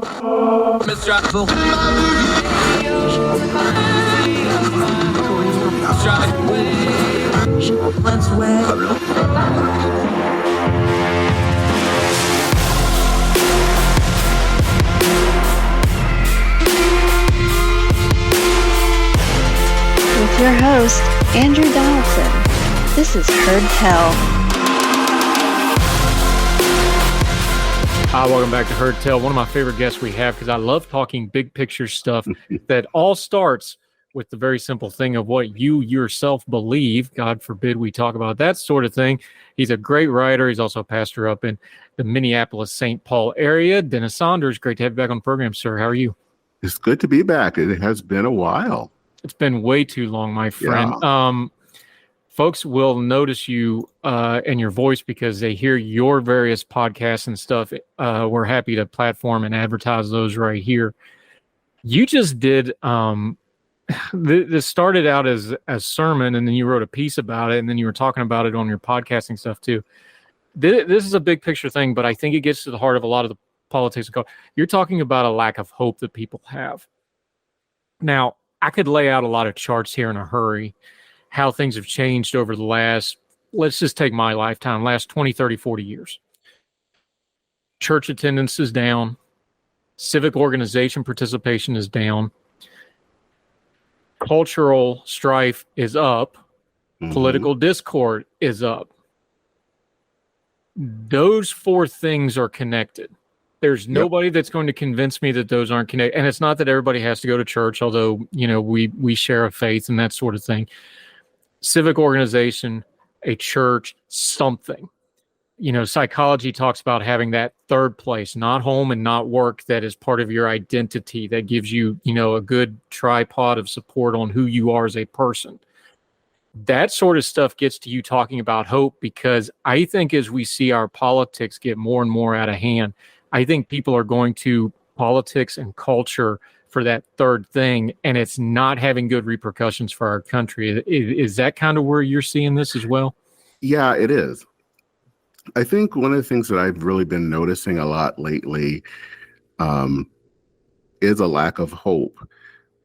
With your host, Andrew Donaldson. This is Heard Tell. Welcome back to Heard Tell. One of my favorite guests we have, because I love talking big picture stuff that all starts with the very simple thing of what you yourself believe. God forbid we talk about that sort of thing. He's a great writer. He's also a pastor up in the Minneapolis-St. Paul area. Dennis Saunders, great to have you back on the program, sir. How are you? It's good to be back. It has been a while. It's been way too long, my friend. Yeah. Folks will notice you and your voice because they hear your various podcasts and stuff. We're happy to platform and advertise those right here. You just did this started out as a sermon, and then you wrote a piece about it, and then you were talking about it on your podcasting stuff too. This is a big picture thing, but I think it gets to the heart of a lot of the politics. You're talking about a lack of hope that people have. Now, I could lay out a lot of charts here in a hurry, how things have changed over the last, let's just take my lifetime, last 20, 30, 40 years. Church attendance is down. Civic organization participation is down. Cultural strife is up. Mm-hmm. Political discord is up. Those four things are connected. There's nobody that's going to convince me that those aren't connected. And it's not that everybody has to go to church, although, you know, we share a faith and that sort of thing. Civic organization, a church, something. You know, psychology talks about having that third place, not home and not work, that is part of your identity, that gives you, you know, a good tripod of support on who you are as a person. That sort of stuff gets to you talking about hope, because I think as we see our politics get more and more out of hand, I think people are going to politics and culture for that third thing, and it's not having good repercussions for our country. Is that kind of where you're seeing this as well? Yeah, it is. I think one of the things that I've really been noticing a lot lately is a lack of hope.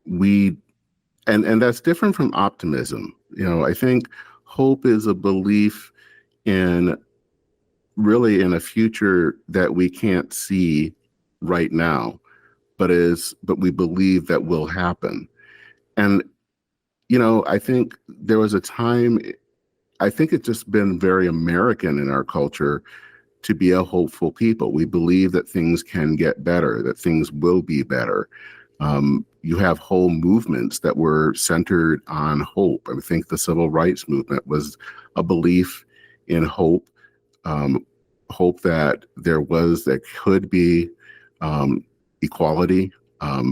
And that's different from optimism. You know, I think hope is a belief in a future that we can't see right now, but we believe that will happen. And, you know, I think there was a time, I think it's just been very American in our culture to be a hopeful people. We believe that things can get better, that things will be better. You have whole movements that were centered on hope. I think the civil rights movement was a belief in hope, hope that there could be equality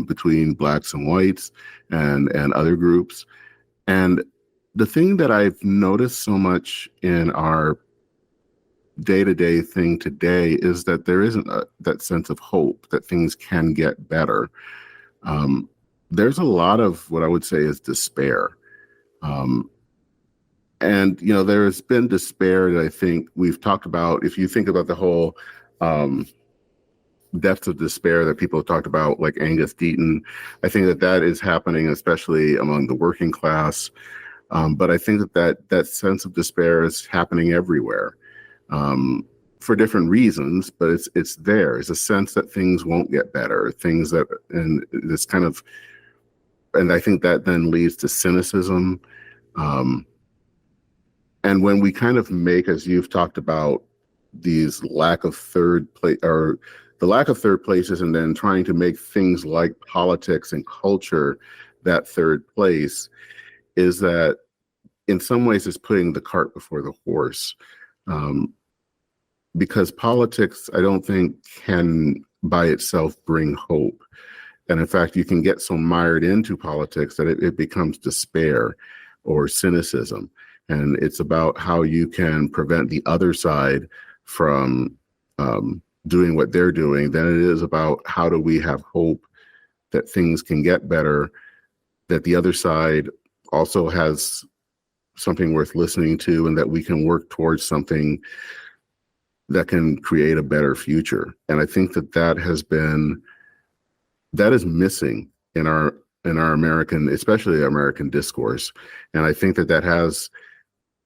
between blacks and whites and other groups. And the thing that I've noticed so much in our day-to-day thing today is that there isn't that sense of hope that things can get better. There's a lot of what I would say is despair. And, you know, there's been despair that I think we've talked about. If you think about the whole depths of despair that people have talked about, like Angus Deaton, I think that is happening, especially among the working class. But I think that sense of despair is happening everywhere for different reasons, but it's there. It's a sense that things won't get better, and I think that then leads to cynicism. And when we kind of make, as you've talked about, these lack of third places, and then trying to make things like politics and culture that third place, is that in some ways is putting the cart before the horse. Because politics, I don't think, can by itself bring hope. And in fact, you can get so mired into politics that it becomes despair or cynicism. And it's about how you can prevent the other side from doing what they're doing than it is about how do we have hope that things can get better, that the other side also has something worth listening to, and that we can work towards something that can create a better future. And I think that has been that is missing in our American, especially American discourse. And I think that has,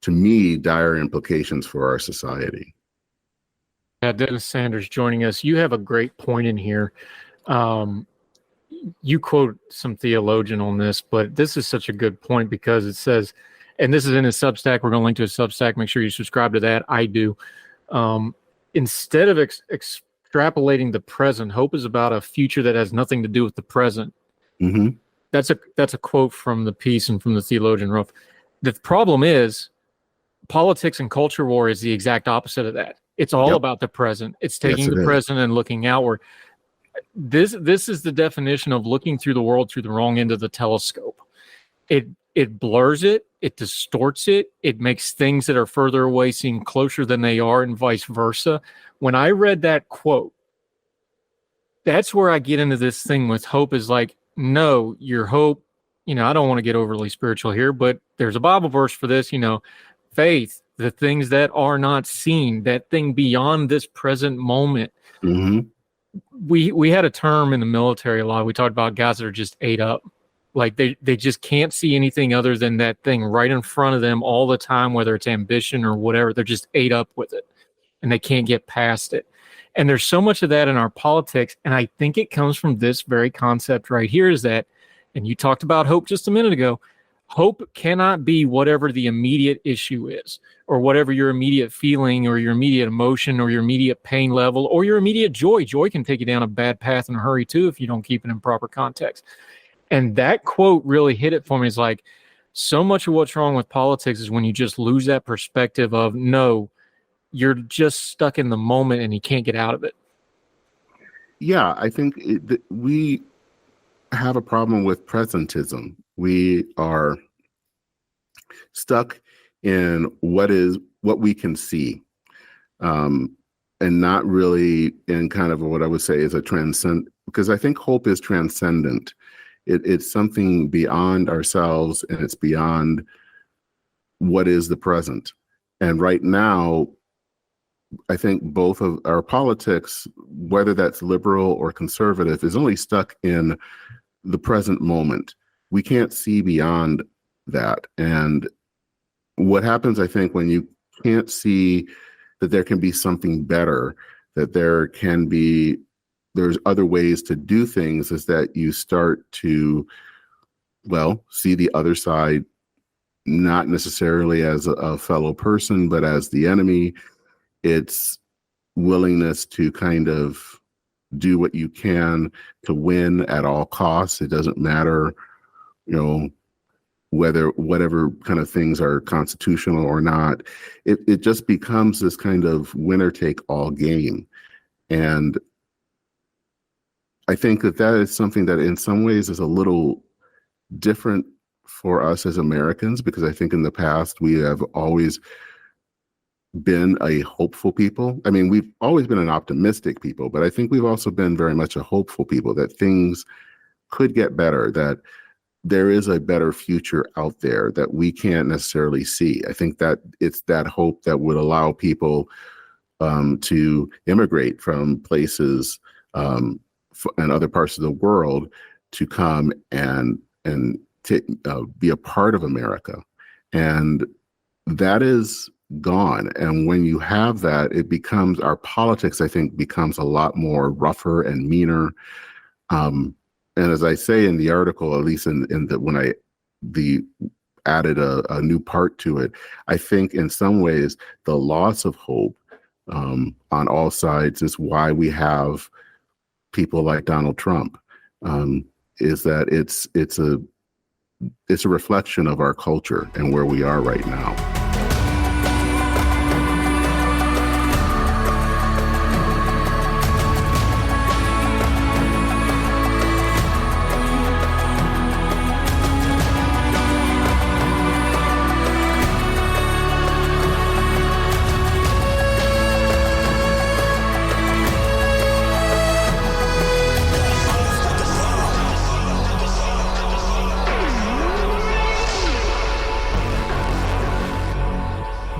to me, dire implications for our society. Yeah, Dennis Sanders joining us. You have a great point in here. You quote some theologian on this, but this is such a good point because it says, and this is in his Substack. We're going to link to his Substack. Make sure you subscribe to that. I do. Instead of extrapolating the present, hope is about a future that has nothing to do with the present. Mm-hmm. That's a quote from the piece and from the theologian Rolf. The problem is politics and culture war is the exact opposite of that. It's all about the present. It's taking the present and looking outward. This is the definition of looking through the world through the wrong end of the telescope. It blurs it, it distorts it, it makes things that are further away seem closer than they are, and vice versa. When I read that quote, that's where I get into this thing with hope is like, no, your hope, I don't want to get overly spiritual here, but there's a Bible verse for this, faith, the things that are not seen, that thing beyond this present moment. Mm-hmm. We had a term in the military a lot. We talked about guys that are just ate up. Like they just can't see anything other than that thing right in front of them all the time, whether it's ambition or whatever. They're just ate up with it and they can't get past it. And there's so much of that in our politics. And I think it comes from this very concept right here is that, and you talked about hope just a minute ago, hope cannot be whatever the immediate issue is or whatever your immediate feeling or your immediate emotion or your immediate pain level or your immediate joy. Joy can take you down a bad path in a hurry too if you don't keep it in proper context. And that quote really hit it for me. It's like so much of what's wrong with politics is when you just lose that perspective of no, you're just stuck in the moment and you can't get out of it. Yeah, I think we have a problem with presentism. We are stuck in what we can see, and not really in kind of what I would say is a transcend. Because I think hope is transcendent. It's something beyond ourselves, and it's beyond what is the present. And right now, I think both of our politics, whether that's liberal or conservative, is only stuck in the present moment. We can't see beyond that. And what happens, I think, when you can't see that there can be something better, that there's other ways to do things, is that you start to, see the other side, not necessarily as a fellow person, but as the enemy. It's willingness to kind of do what you can to win at all costs. It doesn't matter, whatever kind of things are constitutional or not. It just becomes this kind of winner take all game. And I think that is something that in some ways is a little different for us as Americans, because I think in the past we have always been a hopeful people. I mean, we've always been an optimistic people, but I think we've also been very much a hopeful people, that things could get better, that there is a better future out there that we can't necessarily see. I think that it's that hope that would allow people to immigrate from places and other parts of the world to come and be a part of America. And that is gone. And when you have that, it becomes, our politics, I think, becomes a lot more rougher and meaner. And as I say in the article, at least when I added a new part to it, I think in some ways the loss of hope on all sides is why we have people like Donald Trump. Is that it's a reflection of our culture and where we are right now.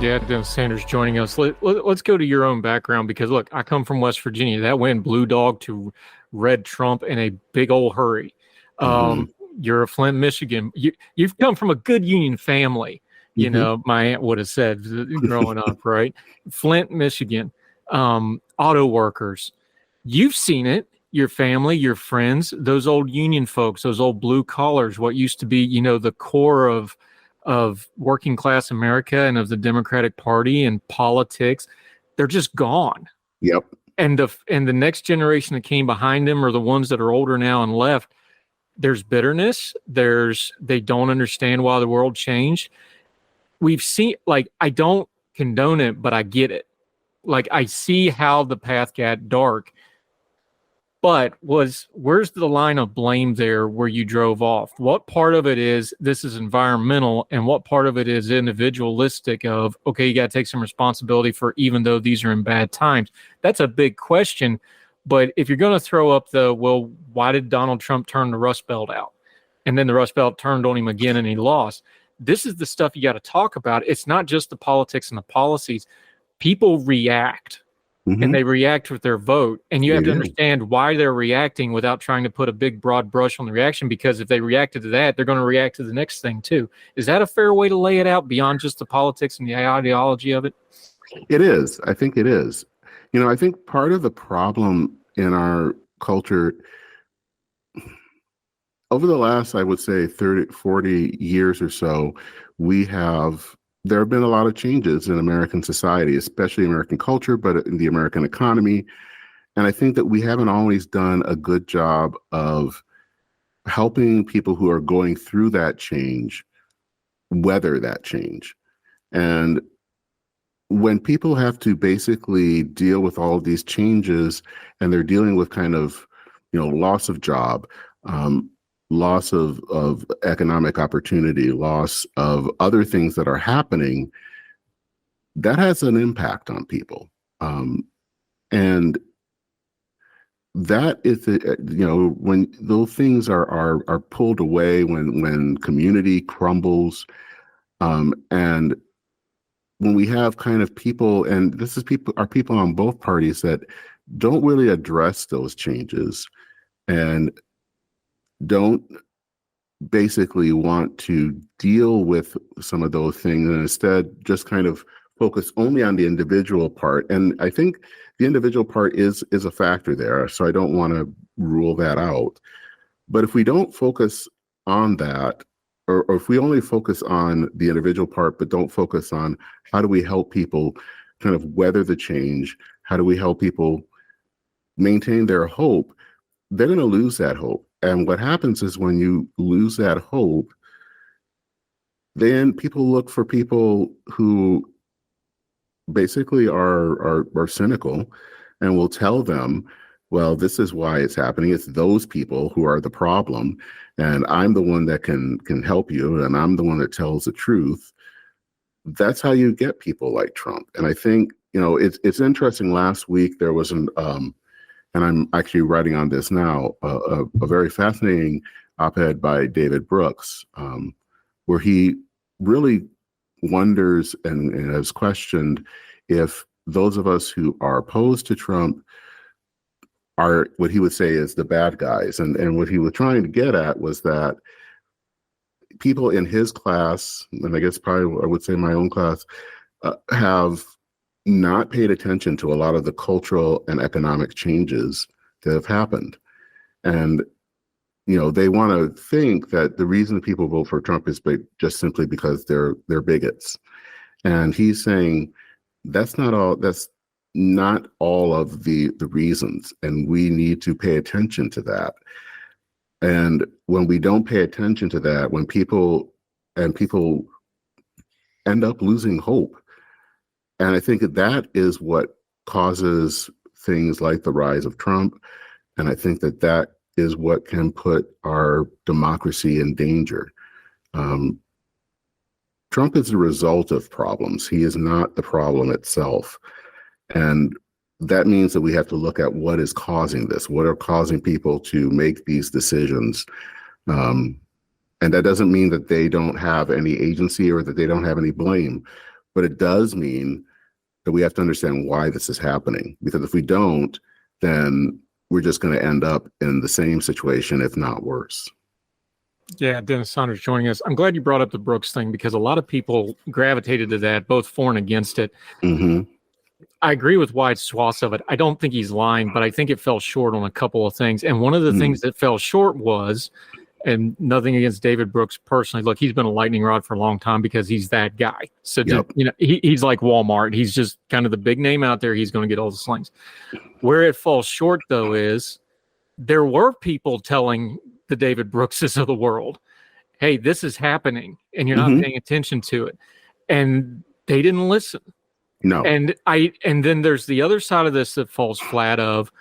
Adams Sanders joining us. Let's go to your own background, because look, I come from West Virginia. That went blue dog to red Trump in a big old hurry. You're a Flint, Michigan. You've come from a good union family. You know, my aunt would have said growing up, right? Flint, Michigan, auto workers. You've seen it. Your family, your friends, those old union folks, those old blue collars, what used to be, you know, the core of working class America and of the Democratic Party and politics, they're just gone. Yep. And the next generation that came behind them, or the ones that are older now and left, there's bitterness. They don't understand why the world changed. We've seen, like, I don't condone it, but I get it. Like, I see how the path got dark. But where's the line of blame there where you drove off? What part of it is this is environmental, and what part of it is individualistic of, okay, you got to take some responsibility for, even though these are in bad times? That's a big question. But if you're going to throw up well, why did Donald Trump turn the Rust Belt out? And then the Rust Belt turned on him again and he lost. This is the stuff you got to talk about. It's not just the politics and the policies. People react. And they react with their vote. And you have to understand why they're reacting without trying to put a big broad brush on the reaction, because if they reacted to that, they're going to react to the next thing too. Is that a fair way to lay it out beyond just the politics and the ideology of it? It is. I think it is. You know, I think part of the problem in our culture over the last, I would say 30, 40 years or so, there have been a lot of changes in American society, especially American culture, but in the American economy. And I think that we haven't always done a good job of helping people who are going through that change weather that change. And when people have to basically deal with all of these changes, and they're dealing with kind of, loss of job, loss of economic opportunity, loss of other things that are happening, that has an impact on people. And that is, when those things are pulled away, when community crumbles, and when we have kind of people, and this is people on both parties that don't really address those changes and don't basically want to deal with some of those things, and instead just kind of focus only on the individual part. And I think the individual part is a factor there, so I don't want to rule that out. But if we don't focus on that, or if we only focus on the individual part but don't focus on how do we help people kind of weather the change, how do we help people maintain their hope, they're going to lose that hope. And what happens is when you lose that hope, then people look for people who basically are cynical and will tell them, well, this is why it's happening. It's those people who are the problem, and I'm the one that can help you, and I'm the one that tells the truth. That's how you get people like Trump. And I think, it's interesting. Last week there was and I'm actually writing on this now, a very fascinating op-ed by David Brooks, where he really wonders and has questioned if those of us who are opposed to Trump are what he would say is the bad guys. And what he was trying to get at was that people in his class, and I guess probably I would say my own class, have not paid attention to a lot of the cultural and economic changes that have happened. And, they want to think that the reason people vote for Trump is just simply because they're bigots. And he's saying that's not all of the reasons. And we need to pay attention to that. And when we don't pay attention to that, when people end up losing hope. And I think that is what causes things like the rise of Trump. And I think that is what can put our democracy in danger. Trump is the result of problems. He is not the problem itself. And that means that we have to look at what is causing this, what are causing people to make these decisions. And that doesn't mean that they don't have any agency or that they don't have any blame. but it does mean that we have to understand why this is happening. Because if we don't, then we're just going to end up in the same situation, if not worse. Yeah, Dennis Saunders joining us. I'm glad you brought up the Brooks thing because a lot of people gravitated to that, both for and against it. Mm-hmm. I agree with wide swaths of it. I don't think he's lying, but I think it fell short on a couple of things. And one of the things that fell short was, and nothing against David Brooks personally, look, he's been a lightning rod for a long time because he's that guy. So, just, he's like Walmart. He's just kind of the big name out there. He's going to get all the slings. Where it falls short, though, is there were people telling the David Brookses of the world, hey, this is happening, and you're not paying attention to it. And they didn't listen. No. And then there's the other side of this that falls flat of,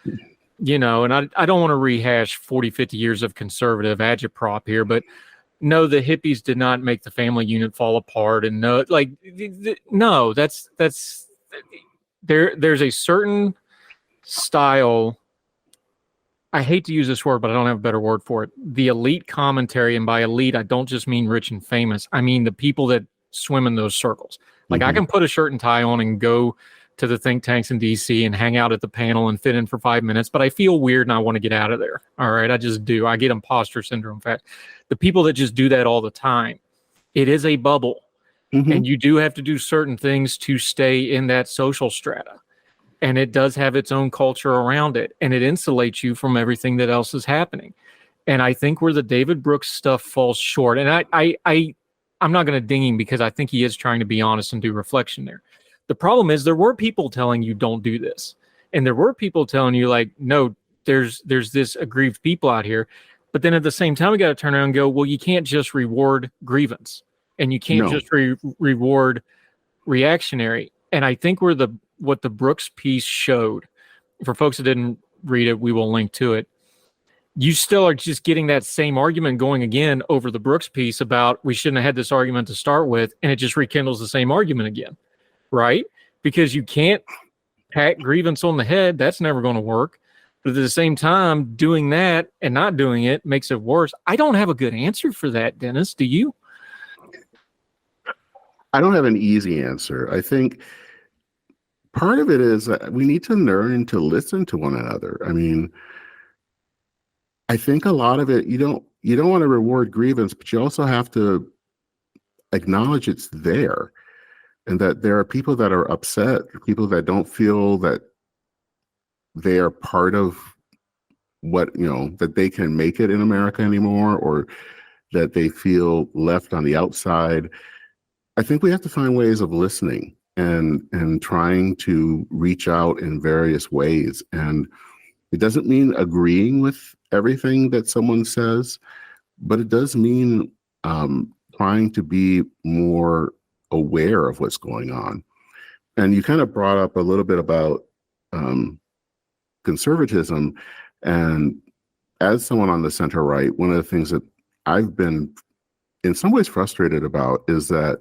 and I don't want to rehash 40, 50 years of conservative agitprop here, but no, the hippies did not make the family unit fall apart. And no, that's there's a certain style. I hate to use this word, but I don't have a better word for it. The elite commentary, and by elite, I don't just mean rich and famous. I mean the people that swim in those circles. Like I can put a shirt and tie on and go to the think tanks in DC and hang out at the panel and fit in for 5 minutes, but I feel weird and I want to get out of there. All right. I just do. I get imposter syndrome. Fact, the people that just do that all the time, it is a bubble, and you do have to do certain things to stay in that social strata. And it does have its own culture around it, and it insulates you from everything that else is happening. And I think where the David Brooks stuff falls short, and I'm not going to ding him because I think he is trying to be honest and do reflection there. The problem is there were people telling you don't do this. And there were people telling you like, no, there's this aggrieved people out here. But then at the same time, we got to turn around and go, well, you can't just reward grievance and you can't just reward reactionary. And I think what the Brooks piece showed, for folks that didn't read it, we will link to it. You still are just getting that same argument going again over the Brooks piece about we shouldn't have had this argument to start with, and it just rekindles the same argument again, right? Because you can't pat grievance on the head. That's never going to work. But at the same time, doing that and not doing it makes it worse. I don't have a good answer for that, Dennis. Do you? I don't have an easy answer. I think part of it is that we need to learn to listen to one another. I mean, I think a lot of it, you don't want to reward grievance, but you also have to acknowledge it's there, and that there are people that are upset, people that don't feel that they are part of what, that they can make it in America anymore, or that they feel left on the outside. I think we have to find ways of listening and trying to reach out in various ways. And it doesn't mean agreeing with everything that someone says, but it does mean trying to be more aware of what's going on. And you kind of brought up a little bit about conservatism. And as someone on the center right, one of the things that I've been in some ways frustrated about is that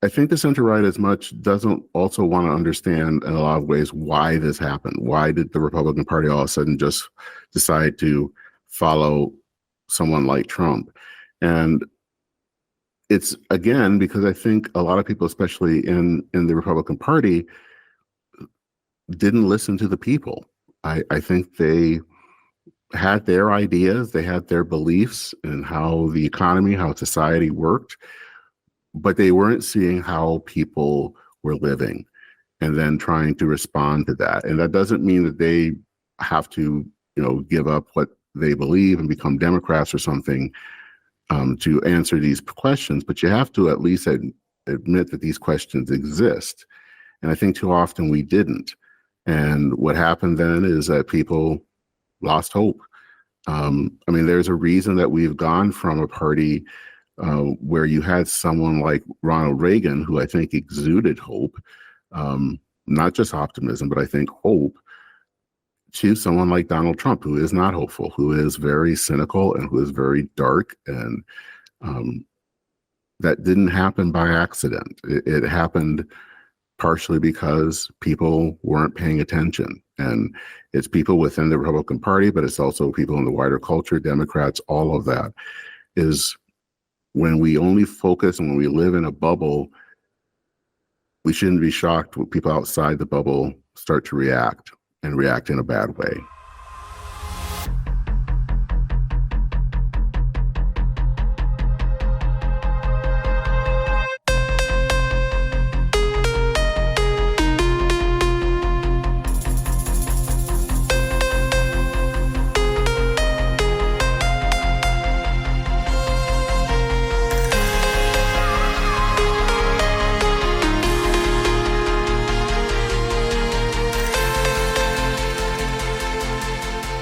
I think the center right as much doesn't also want to understand in a lot of ways why this happened. Why did the Republican Party all of a sudden just decide to follow someone like Trump? And it's, again, because I think a lot of people, especially in the Republican Party, didn't listen to the people. I think they had their ideas, they had their beliefs in how the economy, how society worked, but they weren't seeing how people were living and then trying to respond to that. And that doesn't mean that they have to, give up what they believe and become Democrats or something to answer these questions, but you have to at least admit that these questions exist. And I think too often we didn't. And what happened then is that people lost hope. There's a reason that we've gone from a party where you had someone like Ronald Reagan, who I think exuded hope, not just optimism, but I think hope, to someone like Donald Trump, who is not hopeful, who is very cynical and who is very dark. And that didn't happen by accident. It happened partially because people weren't paying attention. And it's people within the Republican Party, but it's also people in the wider culture, Democrats, all of that is when we only focus and when we live in a bubble, we shouldn't be shocked when people outside the bubble start to react and react in a bad way.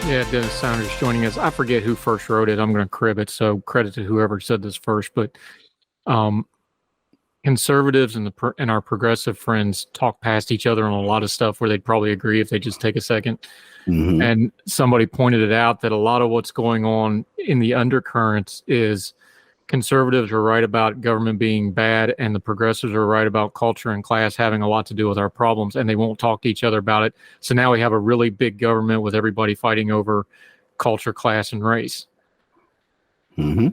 Yeah, Dennis Saunders joining us. I forget who first wrote it. I'm going to crib it, so credit to whoever said this first. But conservatives and our progressive friends talk past each other on a lot of stuff where they'd probably agree if they just take a second. Mm-hmm. And somebody pointed it out that a lot of what's going on in the undercurrents is conservatives are right about government being bad, and the progressives are right about culture and class having a lot to do with our problems, and they won't talk to each other about it. So now we have a really big government with everybody fighting over culture, class, and race. Mm-hmm.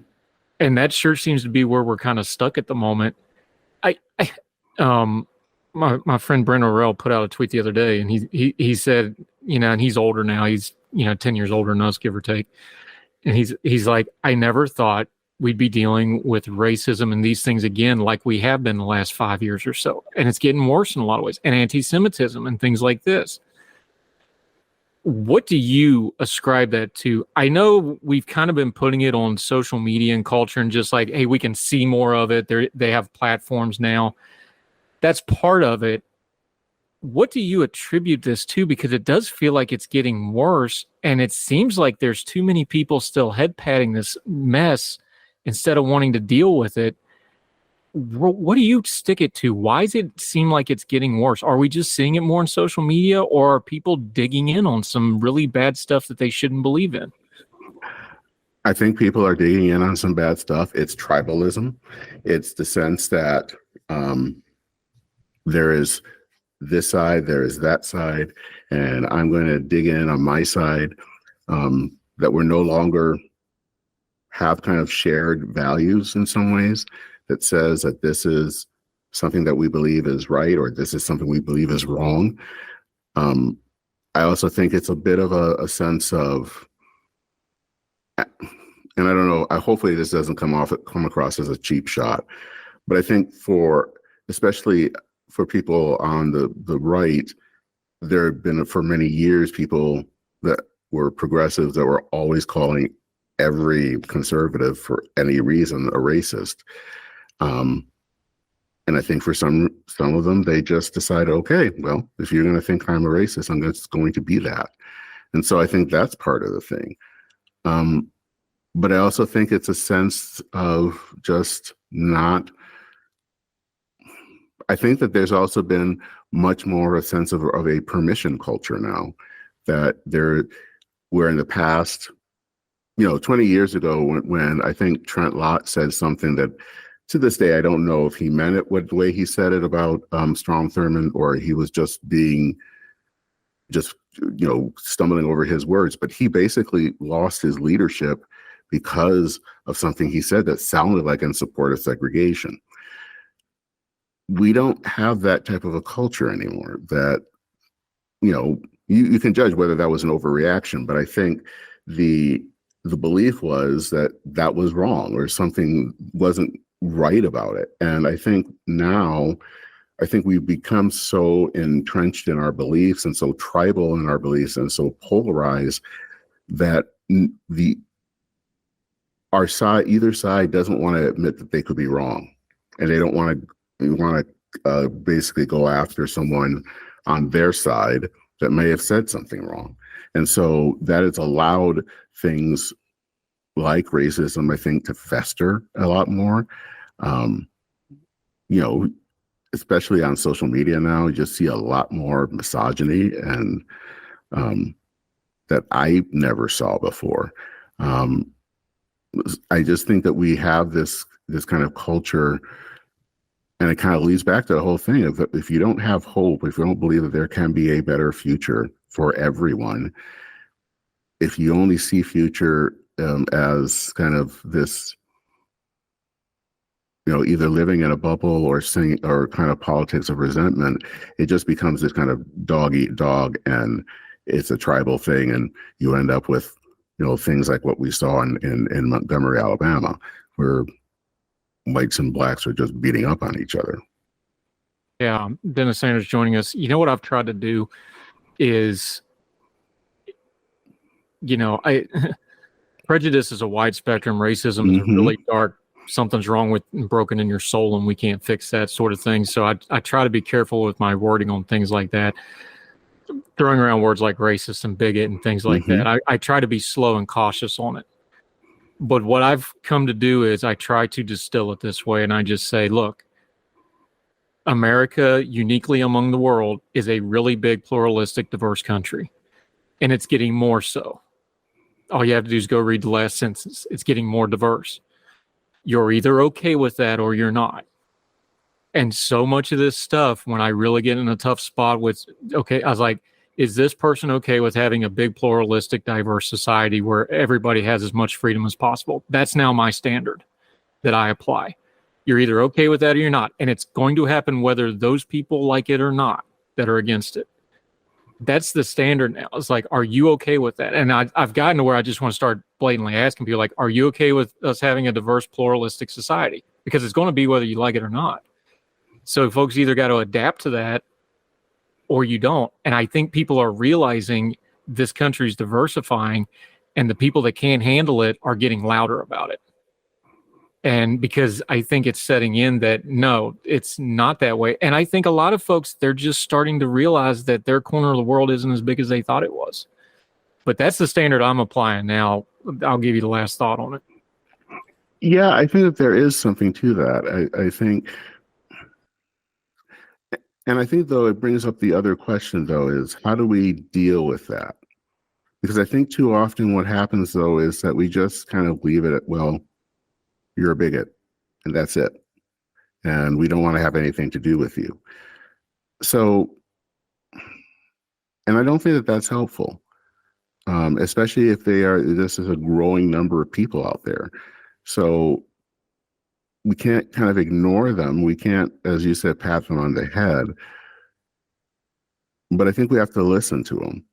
And that sure seems to be where we're kind of stuck at the moment. My friend Brent Orrell put out a tweet the other day, and he said, and he's older now. He's 10 years older than us, give or take. And he's like, I never thought we'd be dealing with racism and these things again like we have been the last 5 years or so. And it's getting worse in a lot of ways. And anti-Semitism and things like this. What do you ascribe that to? I know we've kind of been putting it on social media and culture and just like, hey, we can see more of it. They have platforms now. That's part of it. What do you attribute this to? Because it does feel like it's getting worse. And it seems like there's too many people still head patting this mess instead of wanting to deal with it. What do you stick it to? Why does it seem like it's getting worse? Are we just seeing it more on social media, or are people digging in on some really bad stuff that they shouldn't believe in? I think people are digging in on some bad stuff. It's tribalism. It's the sense that there is this side, there is that side, and I'm going to dig in on my side, that we're no longer have kind of shared values in some ways that says that this is something that we believe is right, or this is something we believe is wrong. I also think it's a bit of a sense of, and I don't know, hopefully this doesn't come across as a cheap shot, but I think especially for people on the right, there have been for many years people that were progressives that were always calling every conservative for any reason a racist. And I think for some of them, they just decide, okay, well, if you're going to think I'm a racist, I'm just going to be that. And so I think that's part of the thing. But I also think it's a sense of just not, I think that there's also been much more a sense of a permission culture now, that where in the past, 20 years ago when I think Trent Lott said something that to this day, I don't know if he meant it the way he said it about Strom Thurmond, or he was just stumbling over his words, but he basically lost his leadership because of something he said that sounded like in support of segregation. We don't have that type of a culture anymore that, you can judge whether that was an overreaction, but I think the belief was that was wrong, or something wasn't right about it. And I think now, we've become so entrenched in our beliefs and so tribal in our beliefs and so polarized that either side doesn't want to admit that they could be wrong, and they don't want to basically go after someone on their side that may have said something wrong. And so that has allowed things like racism, I think, to fester a lot more. Especially on social media now, you just see a lot more misogyny, and that I never saw before. I just think that we have this kind of culture, and it kind of leads back to the whole thing of, if you don't have hope, if you don't believe that there can be a better future for everyone, if you only see future as kind of this either living in a bubble or sing or kind of politics of resentment. It just becomes this kind of dog eat dog, and it's a tribal thing, and you end up with things like what we saw in Montgomery, Alabama, where whites and blacks are just beating up on each other. Yeah, Dennis Sanders joining us. You know what I've tried to do is, prejudice is a wide spectrum. Racism is a really dark, something's wrong with and broken in your soul, and we can't fix that sort of thing. So I try to be careful with my wording on things like that. Throwing around words like racist and bigot and things like that. I try to be slow and cautious on it. But what I've come to do is I try to distill it this way, and I just say, look, America, uniquely among the world, is a really big, pluralistic, diverse country. And it's getting more so. All you have to do is go read the last census. It's getting more diverse. You're either okay with that or you're not. And so much of this stuff, when I really get in a tough spot with, I was like, is this person okay with having a big, pluralistic, diverse society where everybody has as much freedom as possible? That's now my standard that I apply. You're either okay with that or you're not. And it's going to happen whether those people like it or not that are against it. That's the standard now. It's like, are you okay with that? And I've gotten to where I just want to start blatantly asking people, like, are you okay with us having a diverse, pluralistic society? Because it's going to be whether you like it or not. So folks either got to adapt to that or you don't. And I think people are realizing this country's diversifying, and the people that can't handle it are getting louder about it. And because I think it's setting in that, no, it's not that way. And I think a lot of folks, they're just starting to realize that their corner of the world isn't as big as they thought it was. But that's the standard I'm applying now. I'll give you the last thought on it. Yeah, I think that there is something to that. I think, and I think, though, it brings up the other question, though, is how do we deal with that? Because I think too often what happens, though, is that we just kind of leave it at, well, you're a bigot, and that's it. And we don't want to have anything to do with you. So, and I don't think that that's helpful, especially if this is a growing number of people out there. So we can't kind of ignore them. We can't, as you said, pat them on the head. But I think we have to listen to them.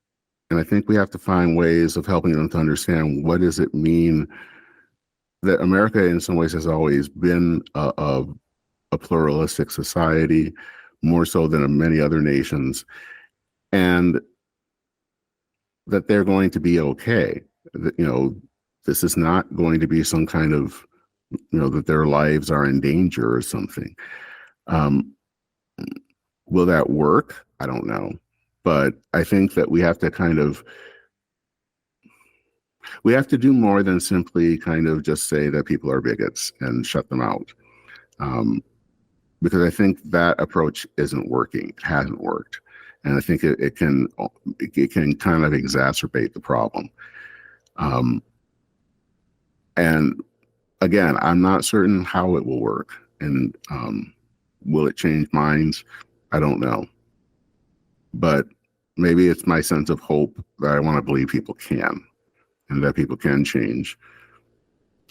And I think we have to find ways of helping them to understand, what does it mean that America in some ways has always been a pluralistic society, more so than many other nations, and that they're going to be okay. That, this is not going to be some kind of, that their lives are in danger or something. Will that work? I don't know. But I think that we have to we have to do more than simply kind of just say that people are bigots and shut them out. Because I think that approach isn't working. It hasn't worked. And I think it can kind of exacerbate the problem. And again, I'm not certain how it will work. And will it change minds? I don't know. But maybe it's my sense of hope that I want to believe people can. And that people can change,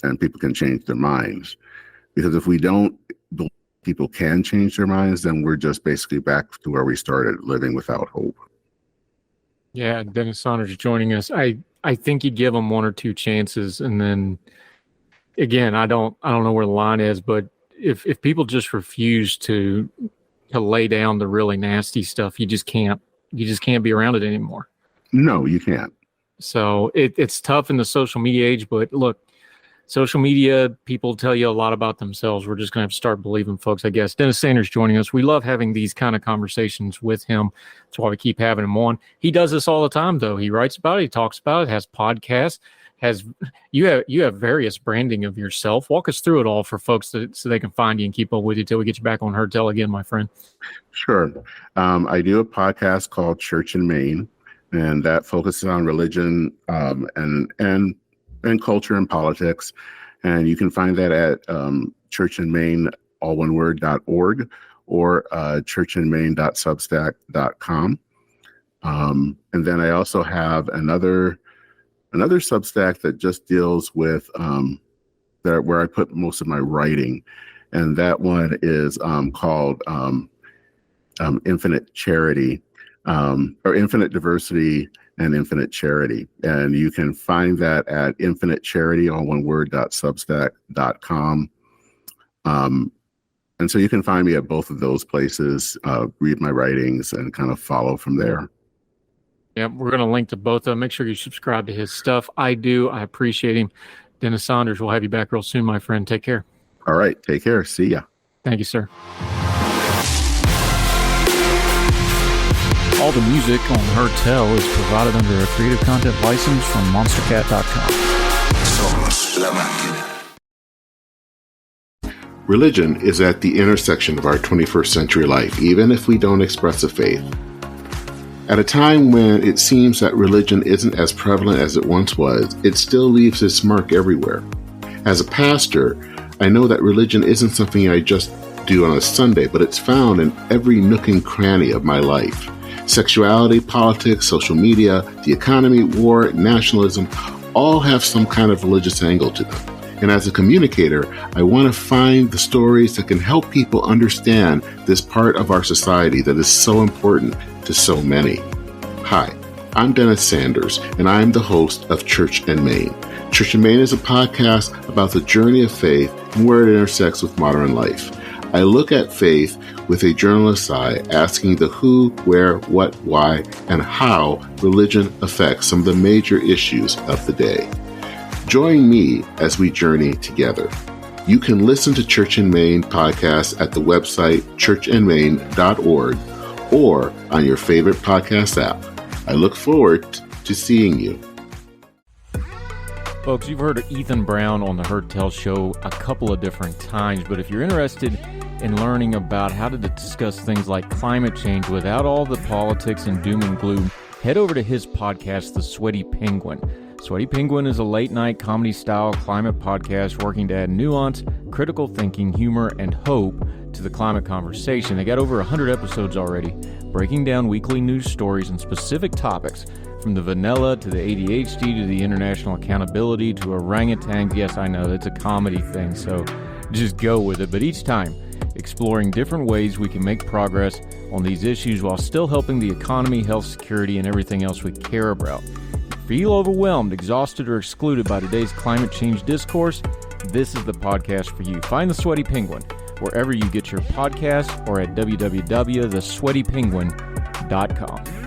and people can change their minds. Because if we don't believe people can change their minds, then we're just basically back to where we started, living without hope. Yeah, Dennis Saunders joining us. I think you give them one or two chances, and then again, I don't know where the line is, but if people just refuse to lay down the really nasty stuff, you just can't be around it anymore. No, you can't. So it's tough in the social media age, but look, social media, people tell you a lot about themselves. We're just going to have to start believing folks, I guess. Dennis Sanders joining us. We love having these kind of conversations with him. That's why we keep having him on. He does this all the time, though. He writes about it. He talks about it, has podcasts, you have various branding of yourself. Walk us through it all for folks so they can find you and keep up with you till we get you back on Heard Tell again, my friend. Sure. I do a podcast called Church in Maine, and that focuses on religion and culture and politics. And you can find that at churchinmaine, all one word, .org, or churchinmaine.substack.com. And then I also have another Substack that just deals with where I put most of my writing. and that one is called Infinite Charity, or Infinite Diversity and Infinite Charity. And you can find that at infinitecharity, all one word, .substack.com. And so you can find me at both of those places, read my writings, and kind of follow from there. Yeah, we're going to link to both of them. Make sure you subscribe to his stuff. I do. I appreciate him. Dennis Saunders, we'll have you back real soon, my friend. Take care. All right. Take care. See ya. Thank you, sir. All the music on Heard Tell is provided under a Creative Content license from monstercat.com. Somos la máquina. Religion is at the intersection of our 21st century life, even if we don't express a faith. At a time when it seems that religion isn't as prevalent as it once was, it still leaves its mark everywhere. As a pastor, I know that religion isn't something I just do on a Sunday, but it's found in every nook and cranny of my life. Sexuality, politics, social media, the economy, war, nationalism, all have some kind of religious angle to them. And as a communicator, I want to find the stories that can help people understand this part of our society that is so important to so many. Hi, I'm Dennis Sanders, and I'm the host of Church and Main. Church and Main is a podcast about the journey of faith and where it intersects with modern life. I look at faith with a journalist's eye, asking the who, where, what, why, and how religion affects some of the major issues of the day. Join me as we journey together. You can listen to Church and Main podcasts at the website churchandmain.org or on your favorite podcast app. I look forward to seeing you. Folks, you've heard of Ethan Brown on the Heard Tell show a couple of different times, but if you're interested in learning about how to discuss things like climate change without all the politics and doom and gloom, head over to his podcast, The Sweaty Penguin. Sweaty Penguin is a late-night comedy-style climate podcast working to add nuance, critical thinking, humor, and hope to the climate conversation. They got over 100 episodes already, breaking down weekly news stories and specific topics, from the vanilla to the ADHD to the international accountability to orangutans. Yes, I know, that's a comedy thing, so just go with it. But each time, exploring different ways we can make progress on these issues while still helping the economy, health, security, and everything else we care about. Feel overwhelmed, exhausted, or excluded by today's climate change discourse? This is the podcast for you. Find The Sweaty Penguin wherever you get your podcasts or at www.thesweatypenguin.com.